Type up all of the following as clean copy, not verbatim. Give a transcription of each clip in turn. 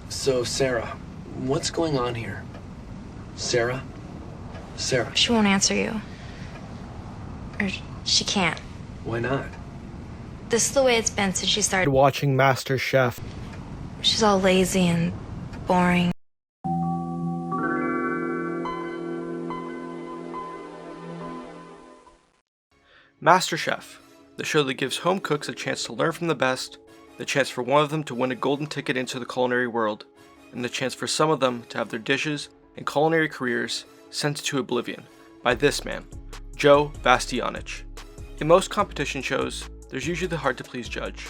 So, Sarah, what's going on here? Sarah? Sarah? She won't answer you. Or she can't. Why not? This is the way it's been since she started watching MasterChef. She's all lazy and boring. MasterChef, the show that gives home cooks a chance to learn from the best, the chance for one of them to win a golden ticket into the culinary world, and the chance for some of them to have their dishes and culinary careers sent to oblivion by this man, Joe Bastianich. In most competition shows, there's usually the hard-to-please judge.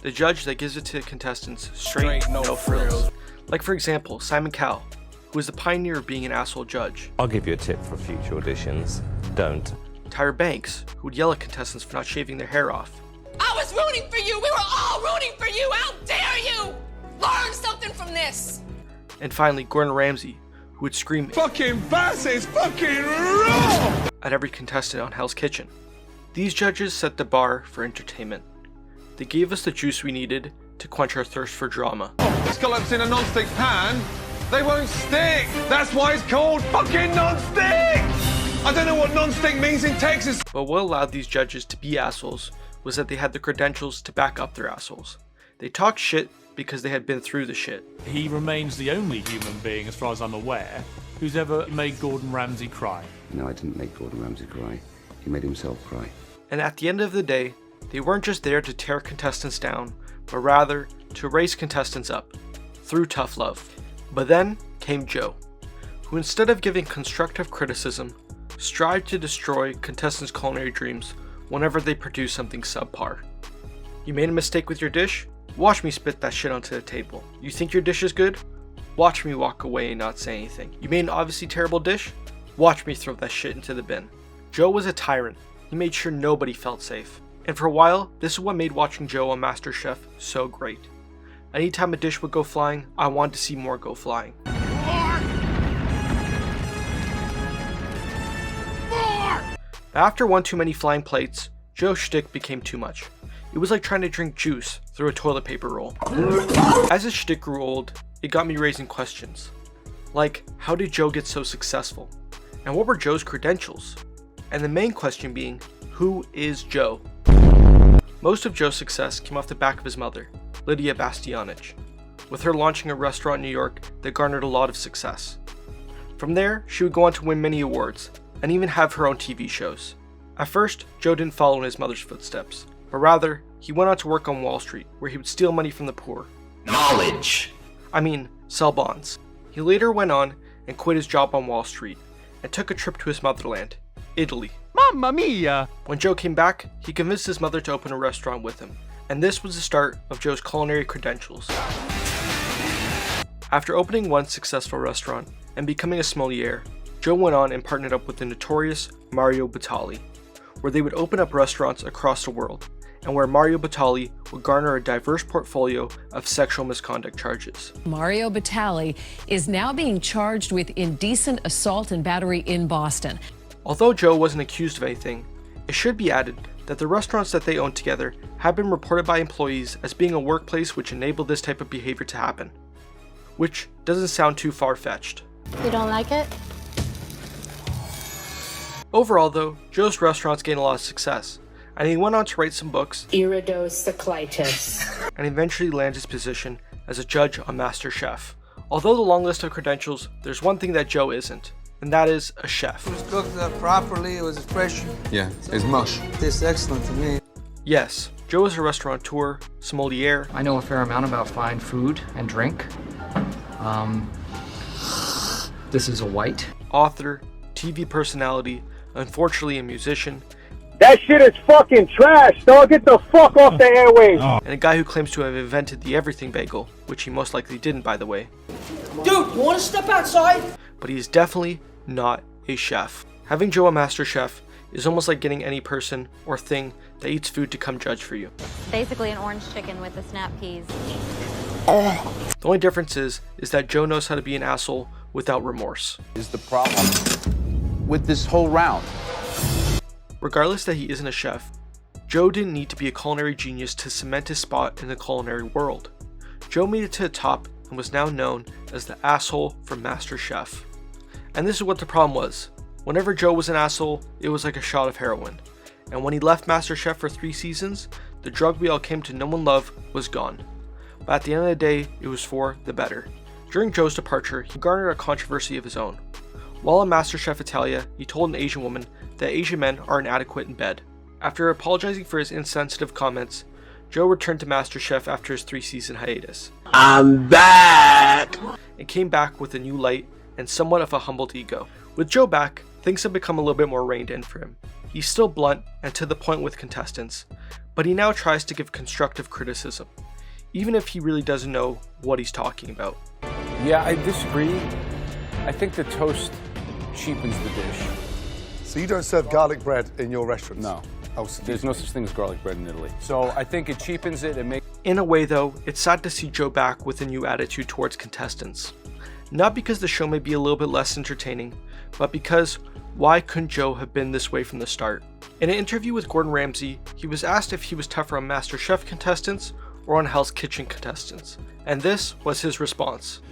The judge that gives it to contestants straight, no frills. Like for example, Simon Cowell, who is the pioneer of being an asshole judge. I'll give you a tip for future auditions. Don't. Tyra Banks, who would yell at contestants for not shaving their hair off. I was rooting for you! We were all rooting for you! How dare you! Learn something from this! And finally, Gordon Ramsay, who would scream "Fucking Bass is fucking raw!" at every contestant on Hell's Kitchen. These judges set the bar for entertainment. They gave us the juice we needed to quench our thirst for drama. Scallops in a non-stick pan, they won't stick! That's why it's called fucking non-stick! I don't know what non-stick means in Texas. But what allowed these judges to be assholes was that they had the credentials to back up their assholes. They talked shit because they had been through the shit. He remains the only human being, as far as I'm aware, who's ever made Gordon Ramsay cry. No, I didn't make Gordon Ramsay cry. He made himself cry. And at the end of the day, they weren't just there to tear contestants down, but rather to raise contestants up, through tough love. But then came Joe, who instead of giving constructive criticism, strived to destroy contestants' culinary dreams whenever they produce something subpar. You made a mistake with your dish? Watch me spit that shit onto the table. You think your dish is good? Watch me walk away and not say anything. You made an obviously terrible dish? Watch me throw that shit into the bin. Joe was a tyrant. He made sure nobody felt safe. And for a while, this is what made watching Joe on MasterChef so great. Anytime a dish would go flying, I wanted to see more go flying. But after one too many flying plates, Joe's shtick became too much. It was like trying to drink juice through a toilet paper roll. As his shtick grew old, it got me raising questions. Like, how did Joe get so successful? And what were Joe's credentials? And the main question being, who is Joe? Most of Joe's success came off the back of his mother, Lydia Bastianich, with her launching a restaurant in New York that garnered a lot of success. From there, she would go on to win many awards, and even have her own TV shows. At first, Joe didn't follow in his mother's footsteps, but rather, he went on to work on Wall Street, where he would steal money from the poor. Sell bonds. He later went on and quit his job on Wall Street, and took a trip to his motherland, Italy. Mamma mia! When Joe came back, he convinced his mother to open a restaurant with him, and this was the start of Joe's culinary credentials. After opening one successful restaurant and becoming a sommelier, Joe went on and partnered up with the notorious Mario Batali, where they would open up restaurants across the world, and where Mario Batali would garner a diverse portfolio of sexual misconduct charges. Mario Batali is now being charged with indecent assault and battery in Boston. Although Joe wasn't accused of anything, it should be added that the restaurants that they owned together had been reported by employees as being a workplace which enabled this type of behavior to happen, which doesn't sound too far-fetched. You don't like it? Overall though, Joe's restaurants gained a lot of success, and he went on to write some books Iridocyclitis. and eventually land his position as a judge on MasterChef. Although the long list of credentials, there's one thing that Joe isn't, and that is a chef. It was cooked properly, it was fresh. Yeah, it's mush. It tastes excellent to me. Yes, Joe is a restaurateur, sommelier. I know a fair amount about fine food and drink. This is a white. Author, TV personality, unfortunately a musician. That shit is fucking trash, dog. Get the fuck off the airwaves. And a guy who claims to have invented the everything bagel, which he most likely didn't, by the way. Dude, you want to step outside? But he is definitely not a chef. Having Joe a MasterChef is almost like getting any person or thing that eats food to come judge for you. Basically an orange chicken with the snap peas. The only difference is that Joe knows how to be an asshole without remorse. Is the problem with this whole round? Regardless that he isn't a chef, Joe didn't need to be a culinary genius to cement his spot in the culinary world. Joe made it to the top and was now known as the asshole from MasterChef. And this is what the problem was. Whenever Joe was an asshole, it was like a shot of heroin. And when he left MasterChef for 3 seasons, the drug we all came to know and love was gone. But at the end of the day, it was for the better. During Joe's departure, he garnered a controversy of his own. While on MasterChef Italia, he told an Asian woman that Asian men are inadequate in bed. After apologizing for his insensitive comments, Joe returned to MasterChef after his 3-season hiatus. I'm back! And came back with a new light and somewhat of a humbled ego. With Joe back, things have become a little bit more reined in for him. He's still blunt and to the point with contestants, but he now tries to give constructive criticism, even if he really doesn't know what he's talking about. Yeah, I disagree. I think the toast cheapens the dish. So you don't serve garlic bread in your restaurants? No. There's no such thing as garlic bread in Italy. So I think it cheapens it and makes... In a way though, it's sad to see Joe back with a new attitude towards contestants. Not because the show may be a little bit less entertaining, but because why couldn't Joe have been this way from the start? In an interview with Gordon Ramsay, he was asked if he was tougher on MasterChef contestants or on Hell's Kitchen contestants, and this was his response.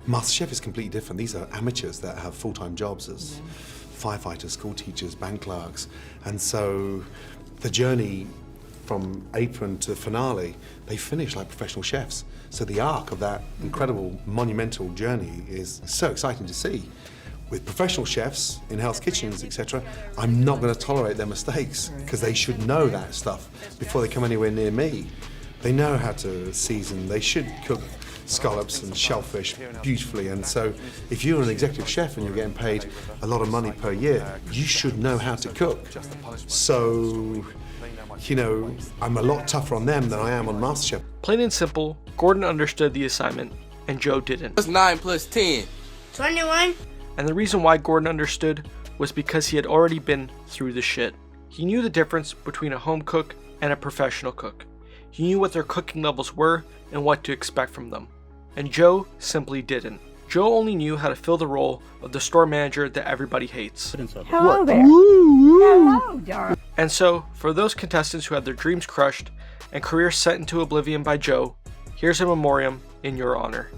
MasterChef is completely different. These are amateurs that have full-time jobs as firefighters, school teachers, bank clerks, and so the journey from apron to finale, they finish like professional chefs. So the arc of that incredible, monumental journey is so exciting to see. With professional chefs in Hell's Kitchens, etc., I'm not going to tolerate their mistakes because they should know that stuff before they come anywhere near me. They know how to season. They should cook scallops and shellfish beautifully, and so if you're an executive chef and you're getting paid a lot of money per year, you should know how to cook. So, you know, I'm a lot tougher on them than I am on MasterChef. Plain and simple, Gordon understood the assignment, and Joe didn't. What's 9 plus 10? 21. And the reason why Gordon understood was because he had already been through the shit. He knew the difference between a home cook and a professional cook. He knew what their cooking levels were and what to expect from them. And Joe simply didn't. Joe only knew how to fill the role of the store manager that everybody hates. Hello there. Hello, darling. And so, for those contestants who had their dreams crushed and careers sent into oblivion by Joe, here's a memoriam in your honor.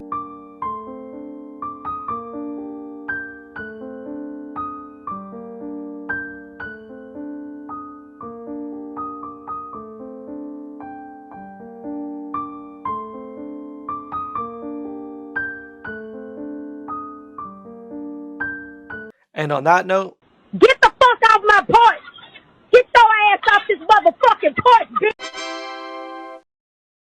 And on that note,